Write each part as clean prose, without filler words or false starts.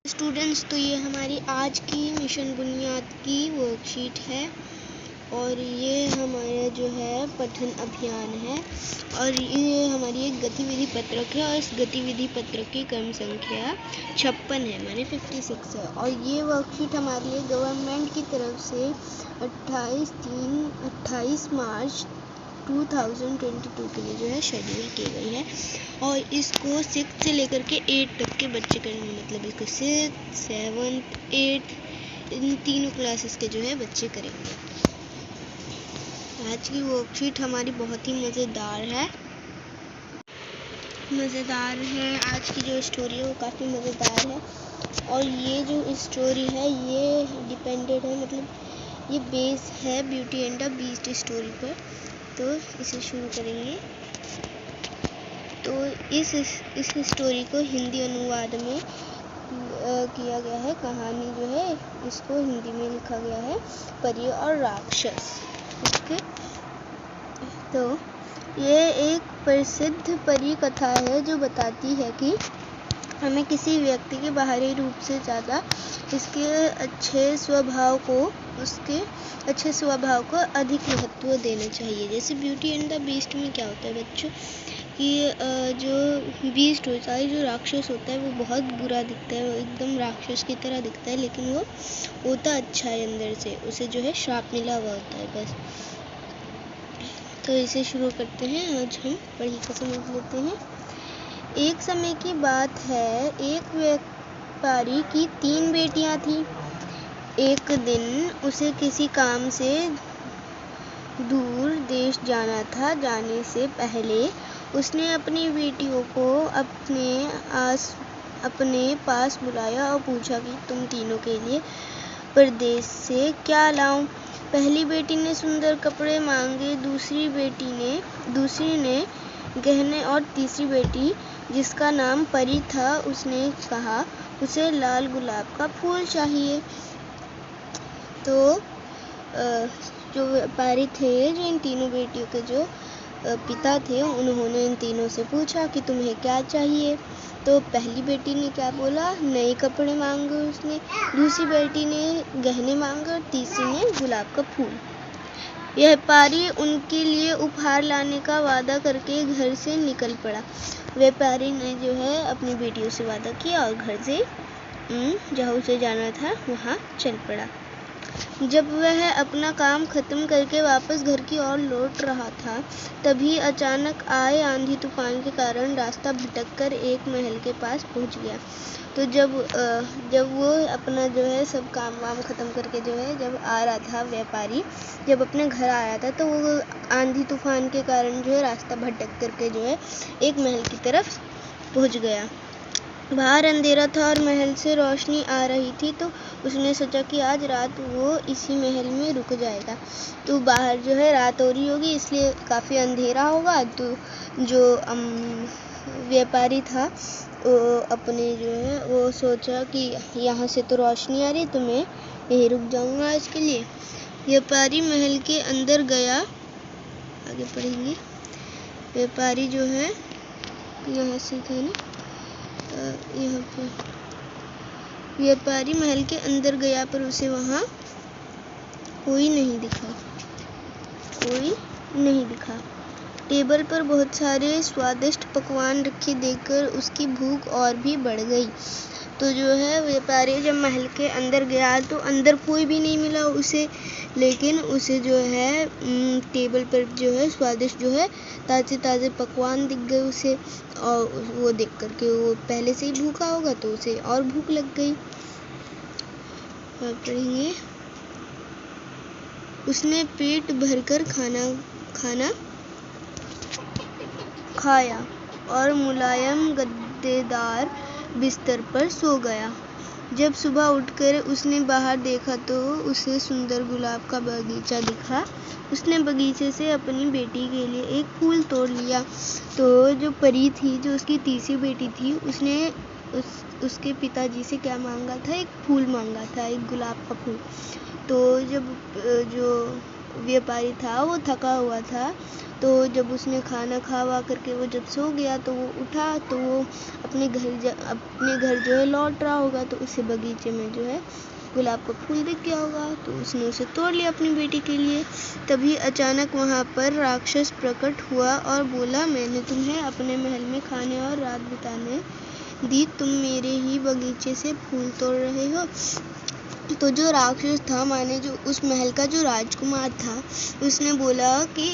Students, तो ये हमारी आज की मिशन बुनियाद की वर्कशीट है और ये हमारा जो है पठन अभियान है और ये हमारी एक गतिविधि पत्रक है और इस गतिविधि पत्रक की क्रम संख्या 56 है, माने 56 है। और ये वर्कशीट हमारे लिए गवर्नमेंट की तरफ से 28 मार्च 2022 के लिए जो है शेड्यूल की गई है और इसको 6 से लेकर के 8 तक के बच्चे करेंगे, मतलब इसको 6, 7, 8 इन तीनों क्लासेस के जो है बच्चे करेंगे। आज की वर्कशीट हमारी बहुत ही मज़ेदार है। आज की जो स्टोरी है वो काफ़ी मज़ेदार है और ये जो स्टोरी है ये डिपेंडेड है, मतलब ये बेस है beauty and the beast story पर। तो इसे शुरू करेंगे। तो इस स्टोरी को हिंदी अनुवाद में किया गया है। कहानी जो है इसको हिंदी में लिखा गया है परी और राक्षस। ओके, तो ये एक प्रसिद्ध परी कथा है जो बताती है कि हमें किसी व्यक्ति के बाहरी रूप से ज़्यादा उसके अच्छे स्वभाव को अधिक महत्व देना चाहिए। जैसे ब्यूटी एंड द बीस्ट में क्या होता है बच्चों कि जो बीस्ट होता है, जो राक्षस होता है, वो बहुत बुरा दिखता है, वो एकदम राक्षस की तरह दिखता है, लेकिन वो होता अच्छा है अंदर से, उसे जो है श्राप मिला हुआ होता है बस। तो इसे शुरू करते हैं। आज हम पढ़ी को समझ लेते हैं। एक समय की बात है, एक व्यापारी की 3 बेटियां थीं। एक दिन उसे किसी काम से दूर देश जाना था। जाने से पहले उसने अपनी बेटियों को अपने पास बुलाया और पूछा कि तुम तीनों के लिए परदेश से क्या लाऊं। पहली बेटी ने सुंदर कपड़े मांगे, दूसरी ने गहने और तीसरी बेटी जिसका नाम परी था उसने कहा उसे लाल गुलाब का फूल चाहिए। तो जो व्यापारी थे, जो इन तीनों बेटियों के जो पिता थे, उन्होंने इन तीनों से पूछा कि तुम्हें क्या चाहिए। तो पहली बेटी ने क्या बोला, नए कपड़े मांगे उसने, दूसरी बेटी ने गहने मांगे और तीसरी ने गुलाब का फूल। व्यापारी उनके लिए उपहार लाने का वादा करके घर से निकल पड़ा। व्यापारी ने जो है अपनी बेटियों से वादा किया और घर से जहाँ उसे जाना था वहाँ चल पड़ा। जब वह अपना काम खत्म करके वापस घर की ओर लौट रहा था, तभी अचानक आए आंधी तूफान के कारण रास्ता भटककर एक महल के पास पहुंच गया। तो जब वो अपना जो है सब काम वाम खत्म करके जो है जब आ रहा था, व्यापारी जब अपने घर आ रहा था, तो वो आंधी तूफान के कारण जो है रास्ता भटक करके जो है एक महल की तरफ पहुंच गया। बाहर अंधेरा था और महल से रोशनी आ रही थी, तो उसने सोचा कि आज रात वो इसी महल में रुक जाएगा। तो बाहर जो है रात हो रही होगी, इसलिए काफ़ी अंधेरा होगा। तो जो व्यापारी था वो अपने जो है वो सोचा कि यहाँ से तो रोशनी आ रही, तो मैं यहीं रुक जाऊँगा आज के लिए। व्यापारी महल के अंदर गया। आगे पढ़ेंगे। व्यापारी जो है यहाँ से था ना, यहाँ पे व्यापारी महल के अंदर गया, पर उसे वहाँ कोई नहीं दिखा। टेबल पर बहुत सारे स्वादिष्ट पकवान रखे देखकर उसकी भूख और भी बढ़ गई। तो जो है व्यापारी जब महल के अंदर गया तो अंदर कोई भी नहीं मिला उसे, लेकिन उसे जो है टेबल पर जो है स्वादिष्ट जो है ताज़े पकवान दिख गए उसे, और वो देख करके वो पहले से ही भूखा होगा तो उसे और भूख लग गई। और पढ़ेंगे। उसने पेट भरकर खाना खाया और मुलायम गद्देदार बिस्तर पर सो गया। जब सुबह उठकर उसने बाहर देखा तो उसे सुंदर गुलाब का बगीचा दिखा। उसने बगीचे से अपनी बेटी के लिए एक फूल तोड़ लिया। तो जो परी थी, जो उसकी तीसरी बेटी थी, उसने उसके पिताजी से क्या मांगा था, एक फूल मांगा था, एक गुलाब का फूल। तो जब जो व्यापारी था वो थका हुआ था, तो जब उसने खाना खा वा करके वो जब सो गया तो वो उठा तो वो अपने घर जो है लौट रहा होगा, तो उसे बगीचे में जो है गुलाब का फूल दिख गया होगा, तो उसने उसे तोड़ लिया अपनी बेटी के लिए। तभी अचानक वहाँ पर राक्षस प्रकट हुआ और बोला, मैंने तुम्हें अपने महल में खाने और रात बिताने दी, तुम मेरे ही बगीचे से फूल तोड़ रहे हो। तो जो राक्षस था, माने जो उस महल का जो राजकुमार था, उसने बोला कि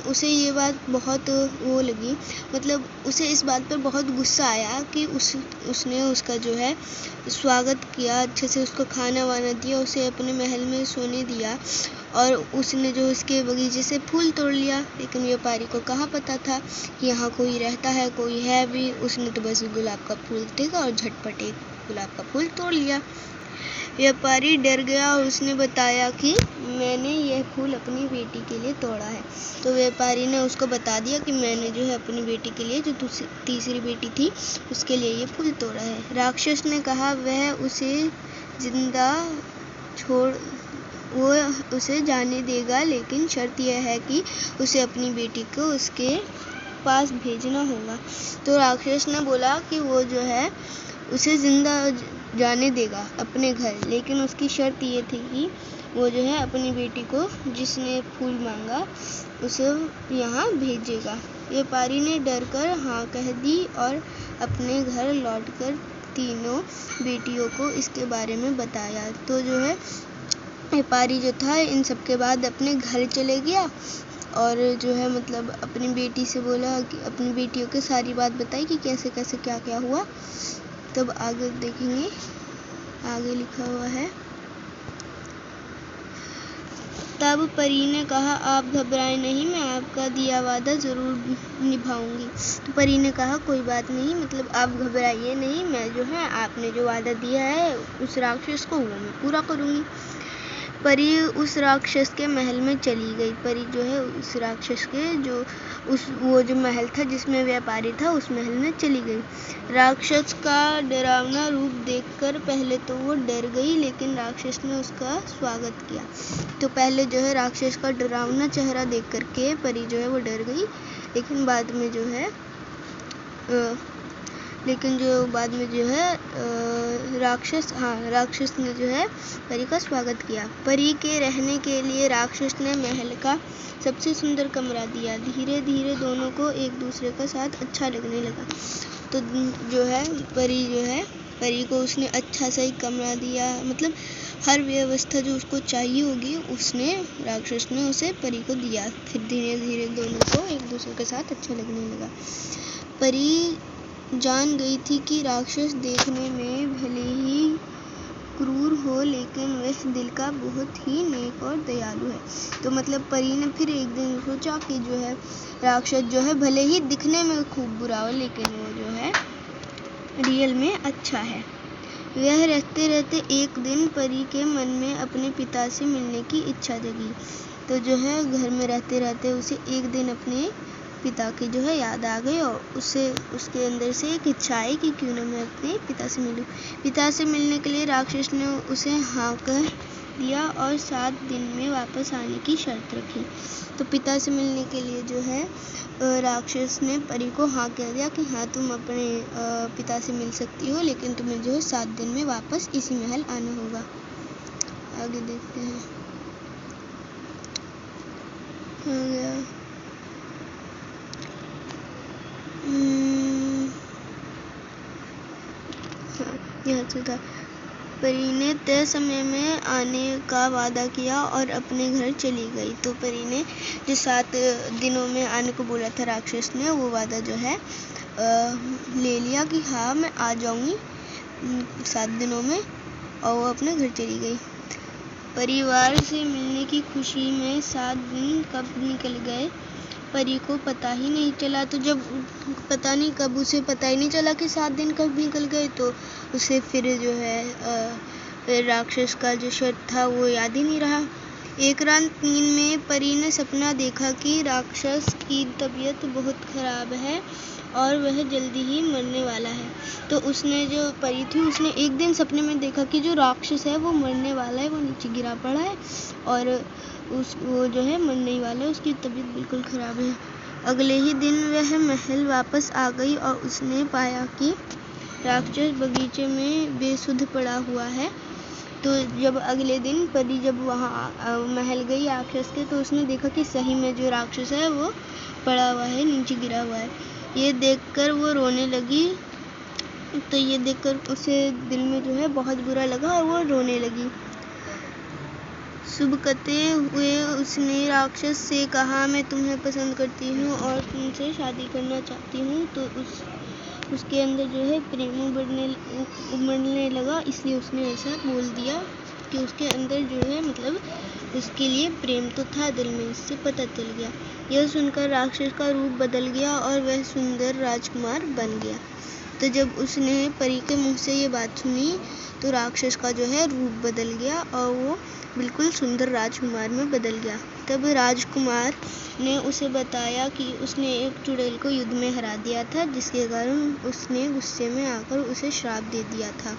उसे ये बात बहुत वो लगी, मतलब उसे इस बात पर बहुत गुस्सा आया कि उसने उसका जो है स्वागत किया, अच्छे से उसको खाना वाना दिया, उसे अपने महल में सोने दिया, और उसने जो उसके बगीचे से फूल तोड़ लिया। लेकिन व्यापारी को कहाँ पता था कि यहाँ कोई रहता है, कोई है भी। उसने तो बस गुलाब का फूल देखा और झटपट एक गुलाब का फूल तोड़ लिया। व्यापारी डर गया और उसने बताया कि मैंने यह फूल अपनी बेटी के लिए तोड़ा है। तो व्यापारी ने उसको बता दिया कि मैंने जो है अपनी बेटी के लिए, जो तीसरी बेटी थी, उसके लिए ये फूल तोड़ा है। राक्षस ने कहा वह उसे जिंदा वो उसे जाने देगा, लेकिन शर्त यह है कि उसे अपनी बेटी को उसके पास भेजना होगा। तो राक्षस ने बोला कि वो जो है उसे जिंदा जाने देगा अपने घर, लेकिन उसकी शर्त ये थी कि वो जो है अपनी बेटी को, जिसने फूल मांगा, उसे यहाँ भेजेगा। व्यापारी ने डर कर हाँ कह दी और अपने घर लौटकर तीनों बेटियों को इसके बारे में बताया। तो जो है व्यापारी जो था इन सब के बाद अपने घर चले गया और जो है मतलब अपनी बेटी से बोला कि अपनी बेटियों के सारी बात बताई कि कैसे कैसे क्या क्या हुआ। तब आगे देखेंगे, आगे लिखा हुआ है, तब परी ने कहा आप घबराएं नहीं, मैं आपका दिया वादा ज़रूर निभाऊंगी। तो परी ने कहा कोई बात नहीं, मतलब आप घबराइए नहीं, मैं जो है आपने जो वादा दिया है उस राक्षस को वो मैं पूरा करूंगी। परी उस राक्षस के महल में चली गई। परी जो है उस राक्षस के वो जो महल था जिसमें व्यापारी था, उस महल में चली गई। राक्षस का डरावना रूप देखकर पहले तो वो डर गई, लेकिन राक्षस ने उसका स्वागत किया। तो पहले जो है राक्षस का डरावना चेहरा देख करके परी जो है वो डर गई, लेकिन बाद में जो है राक्षस ने जो है परी का स्वागत किया। परी के रहने के लिए राक्षस ने महल का सबसे सुंदर कमरा दिया। धीरे धीरे दोनों को एक दूसरे का साथ अच्छा लगने लगा। तो जो है परी को उसने अच्छा सा एक कमरा दिया, मतलब हर व्यवस्था जो उसको चाहिए होगी उसने राक्षस ने उसे परी को दिया। फिर धीरे धीरे दोनों को एक दूसरे के साथ अच्छा लगने लगा। परी जान गई थी कि राक्षस देखने में भले ही क्रूर हो, लेकिन वह दिल का बहुत ही नेक और दयालु है। तो मतलब परी ने फिर एक दिन सोचा कि जो है राक्षस जो है भले ही दिखने में खूब बुरा हो, लेकिन वो जो है रियल में अच्छा है। वह रहते रहते एक दिन परी के मन में अपने पिता से मिलने की इच्छा जगी। तो जो है घर में रहते रहते उसे एक दिन अपने पिता की जो है याद आ गई और उसके अंदर से एक इच्छा आई कि क्यों ना मैं अपने पिता से मिलूं। पिता से मिलने के लिए राक्षस ने उसे हाँ कह दिया और 7 दिन में वापस आने की शर्त रखी। तो पिता से मिलने के लिए जो है राक्षस ने परी को हाँ कह दिया कि हाँ तुम अपने पिता से मिल सकती हो, लेकिन तुम्हें जो है 7 दिन में वापस इसी महल आना होगा। आगे देखते हैं। आ गया यहाँ से था। परी ने तय समय में आने का वादा किया और अपने घर चली गई। तो परी ने जो 7 दिनों में आने को बोला था राक्षस ने, वो वादा जो है ले लिया कि हाँ मैं आ जाऊंगी 7 दिनों में, और वो अपने घर चली गई। परिवार से मिलने की खुशी में 7 दिन कब निकल गए परी को पता ही नहीं चला। तो जब उसे पता ही नहीं चला कि 7 दिन कब निकल गए, तो उसे फिर जो है राक्षस का जो शर्त था वो याद ही नहीं रहा। एक रात नींद में परी ने सपना देखा कि राक्षस की तबीयत बहुत खराब है और वह जल्दी ही मरने वाला है। तो उसने जो परी थी उसने एक दिन सपने में देखा कि जो राक्षस है वो मरने वाला है, वो नीचे गिरा पड़ा है और वो जो है मरने ही वाला है, उसकी तबीयत बिल्कुल ख़राब है। अगले ही दिन वह महल वापस आ गई और उसने पाया कि राक्षस बगीचे में बेसुध पड़ा हुआ है। तो जब अगले दिन परी जब वहाँ महल गई राक्षस के, तो उसने देखा कि सही में जो राक्षस है वो पड़ा हुआ है, नीचे गिरा हुआ है। ये देखकर वो रोने लगी। तो ये देखकर उसे दिल में जो है बहुत बुरा लगा और वो रोने लगी। सुबकते हुए उसने राक्षस से कहा, मैं तुम्हें पसंद करती हूँ और तुमसे शादी करना चाहती हूँ। तो उसके अंदर जो है प्रेम उमड़ने लगा, इसलिए उसने ऐसा बोल दिया कि उसके अंदर जो है मतलब उसके लिए प्रेम तो था दिल में, इससे पता चल गया। यह सुनकर राक्षस का रूप बदल गया और वह सुंदर राजकुमार बन गया। तो जब उसने परी के मुंह से ये बात सुनी तो राक्षस का जो है रूप बदल गया और वो बिल्कुल सुंदर राजकुमार में बदल गया। तब राजकुमार ने उसे बताया कि उसने एक चुड़ैल को युद्ध में हरा दिया था, जिसके कारण उसने गुस्से में आकर उसे श्राप दे दिया था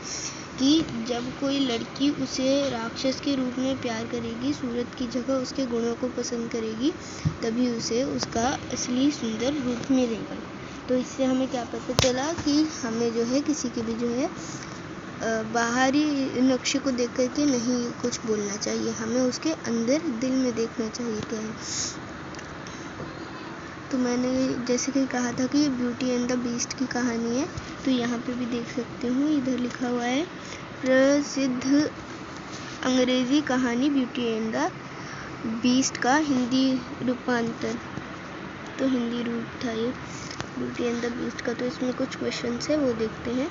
कि जब कोई लड़की उसे राक्षस के रूप में प्यार करेगी, सूरत की जगह उसके गुणों को पसंद करेगी, तभी उसे उसका असली सुंदर रूप मिलेगा। तो इससे हमें क्या पता चला कि हमें जो है किसी के भी जो है बाहरी नक्शे को देख कर के नहीं कुछ बोलना चाहिए, हमें उसके अंदर दिल में देखना चाहिए क्या है। तो मैंने जैसे कि कहा था कि ये ब्यूटी एंड द बीस्ट की कहानी है, तो यहाँ पे भी देख सकते हो, इधर लिखा हुआ है प्रसिद्ध अंग्रेजी कहानी ब्यूटी एंड द बीस्ट का हिंदी रूपांतर। तो हिंदी रूप था ये ब्यूटी एंड द बीस्ट का। तो इसमें कुछ क्वेश्चन है वो देखते हैं।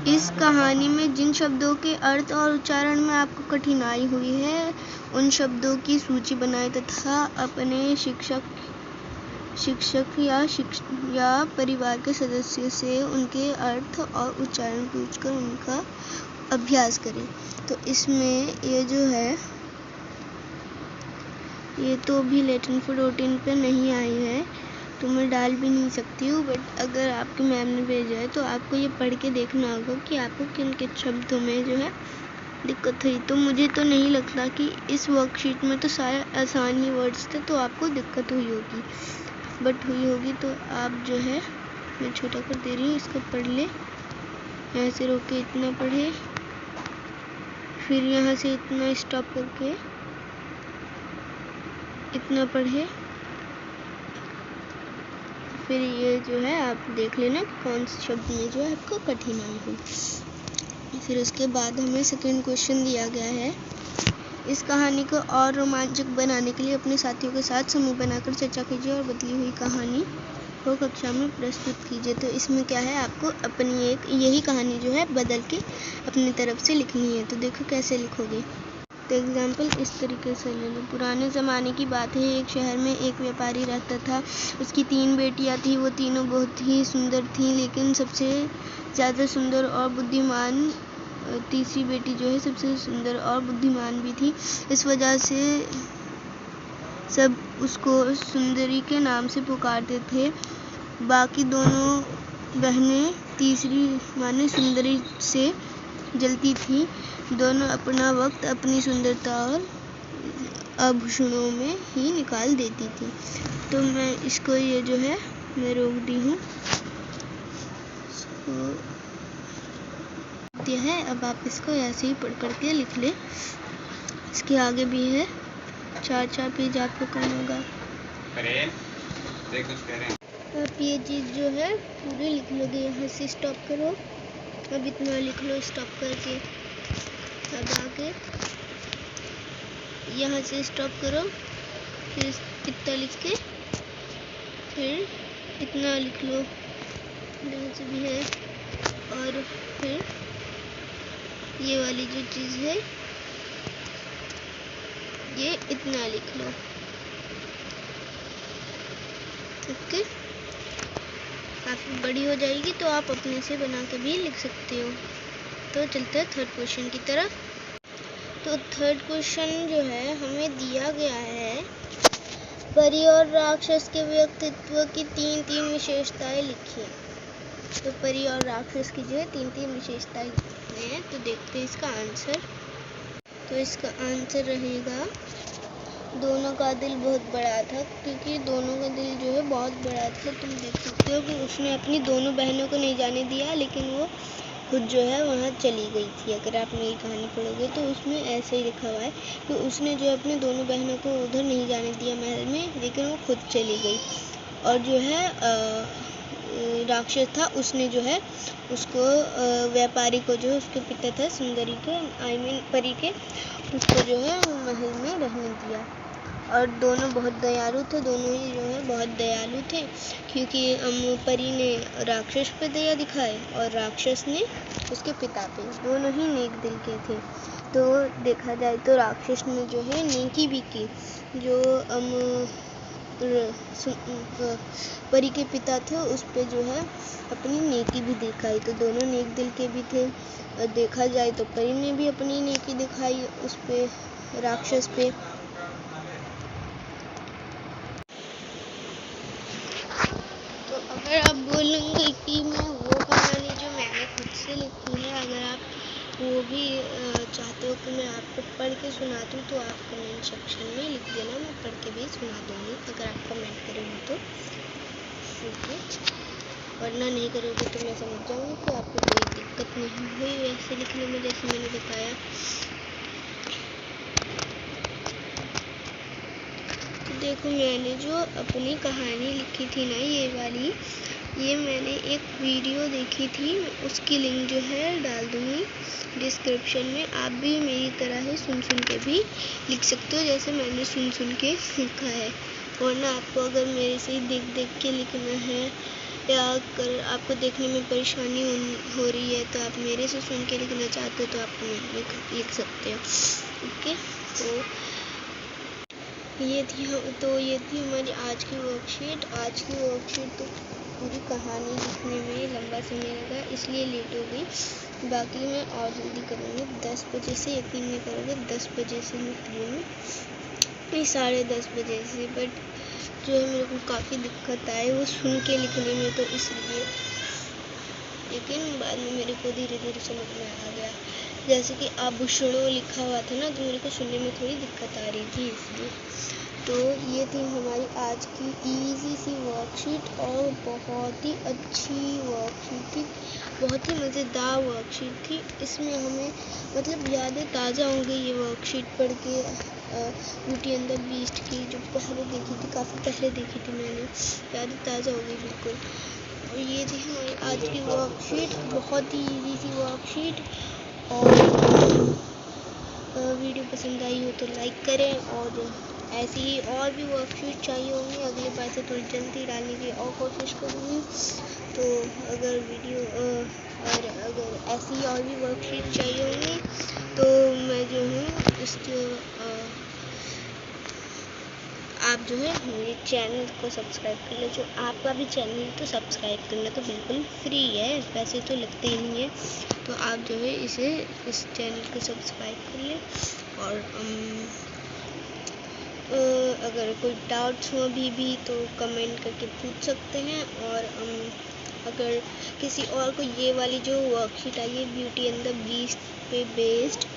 इस कहानी में जिन शब्दों के अर्थ और उच्चारण में आपको कठिनाई हुई है, उन शब्दों की सूची बनाएं तथा अपने शिक्षक या परिवार के सदस्य से उनके अर्थ और उच्चारण पूछकर उनका अभ्यास करें। तो इसमें ये जो है ये तो अभी लेटिन फॉर रूटीन पे नहीं आई है, तो मैं डाल भी नहीं सकती हूँ, बट अगर आपकी मैम ने भेजा है तो आपको ये पढ़ के देखना होगा कि आपको किन किन शब्दों में जो है दिक्कत हुई। तो मुझे तो नहीं लगता कि इस वर्कशीट में तो सारे आसान ही वर्ड्स थे, तो आपको दिक्कत हुई होगी, बट हुई होगी तो आप जो है, मैं छोटा कर दे रही हूँ, इसको पढ़ ले। यहाँ से रोक के इतना पढ़े, फिर यहाँ से इतना स्टॉप करके इतना पढ़े, फिर ये जो है आप देख लेना कौन से शब्द में जो है आपको कठिनाई हो। फिर उसके बाद हमें सेकंड क्वेश्चन दिया गया है, इस कहानी को और रोमांचक बनाने के लिए अपने साथियों के साथ समूह बनाकर चर्चा कीजिए और बदली हुई कहानी को कक्षा में प्रस्तुत कीजिए। तो इसमें क्या है, आपको अपनी एक यही कहानी जो है बदल के अपनी तरफ से लिखनी है। तो देखो कैसे लिखोगे। तो एग्जाम्पल इस तरीके से ले लो। पुराने ज़माने की बात है, एक शहर में एक व्यापारी रहता था। उसकी 3 बेटियां थीं, वो तीनों बहुत ही सुंदर थीं, लेकिन सबसे ज़्यादा सुंदर और बुद्धिमान तीसरी बेटी जो है सबसे सुंदर और बुद्धिमान भी थी। इस वजह से सब उसको सुंदरी के नाम से पुकारते थे। बाकी दोनों बहनें तीसरी माने सुंदरी से जलती थी। दोनों अपना वक्त अपनी सुंदरता और आभूषणों में ही निकाल देती थी। तो मैं इसको ये जो है मैं रोक दी हूँ। तो है, अब आप इसको ऐसे ही पढ़ करके लिख ले। इसके आगे भी है, 4 पेज आपको करना होगा। आप ये चीज़ जो है पूरे लिख लोगे। यहाँ से स्टॉप करो, अब इतना लिख लो स्टॉप करके। अब आगे यहाँ से स्टॉप करो, फिर इतना लिख के फिर इतना लिख लो, यहाँ से भी है, और फिर ये वाली जो चीज़ है ये इतना लिख लो। ओके, काफ़ी बड़ी हो जाएगी तो आप अपने से बना के भी लिख सकते हो। तो चलते हैं थर्ड क्वेश्चन की तरफ। तो थर्ड क्वेश्चन जो है हमें दिया गया है, परी और राक्षस के व्यक्तित्व की तीन विशेषताएं लिखिए। तो परी और राक्षस की जो है तीन विशेषताएं लिखनी है। तो देखते हैं इसका आंसर। तो इसका आंसर रहेगा, दोनों का दिल बहुत बड़ा था, क्योंकि दोनों का दिल जो है बहुत बड़ा था। तुम देख सकते हो कि उसने अपनी दोनों बहनों को नहीं जाने दिया, लेकिन वो खुद जो है वहाँ चली गई थी। अगर आप मेरी कहानी पढ़ोगे तो उसमें ऐसे ही लिखा हुआ है कि उसने जो है अपनी दोनों बहनों को उधर नहीं जाने दिया महल में, लेकिन वो खुद चली गई। और जो है राक्षस था, उसने जो है उसको व्यापारी को जो है उसके पिता था सुंदरी के परी के, उसको जो है महल में रहने दिया। और दोनों बहुत दयालु थे, दोनों ही जो है बहुत दयालु थे, क्योंकि परी ने राक्षस पे दया दिखाई और राक्षस ने उसके पिता पे। दोनों ही नेक दिल के थे। तो देखा जाए तो राक्षस ने जो है नेकी भी की, जो परी के पिता थे उस पे जो है अपनी नेकी भी दिखाई। तो दोनों नेक दिल के भी थे। देखा जाए तो परी ने भी अपनी नेकी दिखाई उस पे, राक्षस पे। तो अगर आप बोलेंगे कि मैं वो कहानी जो मैंने खुद से लिखी है, अगर आप वो भी चाहते हो कि मैं आपको पढ़ के सुना दूँ, तो आप कमेंट सेक्शन में लिख देना, मैं पढ़ के भी सुना दूँगी। अगर आप कमेंट करोगे तो ठीक है, वरना नहीं करोगे तो मैं समझ जाऊँगी कि आपको कोई दिक्कत नहीं हुई वैसे लिखने में, जैसे मैंने बताया। तो देखो, मैंने जो अपनी कहानी लिखी थी ना, ये वाली, ये मैंने एक वीडियो देखी थी, उसकी लिंक जो है डाल दूँगी डिस्क्रिप्शन में। आप भी मेरी तरह ही सुन के भी लिख सकते हो, जैसे मैंने सुन के लिखा है। वरना आपको अगर मेरे से ही देख के लिखना है, या अगर आपको देखने में परेशानी हो रही है, तो आप मेरे से सुन के लिखना चाहते हो तो आप लिख सकते हो। ओके, तो ये थी हमारी आज की वर्कशीट। तो पूरी कहानी लिखने में लंबा समय लगा, इसलिए लेट हो गई। बाकी मैं और जल्दी करूँगी 10 बजे से, यकीन नहीं करोगे 10 बजे से मैं फ्री हूँ, नहीं 10:30 बजे से। बट जो है मेरे को काफ़ी दिक्कत आई वो सुन के लिखने में, तो इसलिए, लेकिन बाद में मेरे को धीरे धीरे समझ में आ गया। जैसे कि आभूषणों लिखा हुआ था ना, तो मेरे को सुनने में थोड़ी दिक्कत आ रही थी, इसलिए। तो ये थी हमारी आज की इजी सी वर्कशीट, और बहुत ही अच्छी वर्कशीट थी, बहुत ही मज़ेदार वर्कशीट थी। इसमें हमें मतलब यादें ताज़ा हो गई ये वर्कशीट पढ़ के। ब्यूटी एंड द बीस्ट की जो पहले देखी थी, काफ़ी पहले देखी थी मैंने, यादें ताज़ा हो गई बिल्कुल। और ये थी हमारी आज की वर्कशीट, बहुत ही इजी सी वर्कशीट। और वीडियो पसंद आई हो तो लाइक करें, और ऐसी ही और भी वर्कशीट चाहिए होंगी, अगले बार से थोड़ी जल्दी डालने की और कोशिश करूँगी। तो अगर और अगर ऐसी और भी वर्कशीट चाहिए होंगी, तो मैं जो हूँ इसको आप जो है मेरे चैनल को सब्सक्राइब कर ले। जो आपका भी चैनल है तो सब्सक्राइब करना तो बिल्कुल फ्री है, पैसे तो लगते ही नहीं है। तो आप जो है इस चैनल को सब्सक्राइब कर ले। और अगर कोई डाउट्स हो अभी भी तो कमेंट करके पूछ सकते हैं। और अगर किसी और को ये वाली जो वर्कशीट आई है ब्यूटी एंड द बीस्ट पे बेस्ड,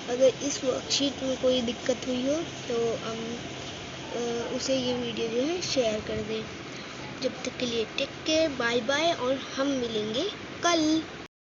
अगर इस वर्कशीट में कोई दिक्कत हुई हो तो उसे ये वीडियो जो है शेयर कर दें। जब तक के लिए टेक केयर, बाय बाय, और हम मिलेंगे कल।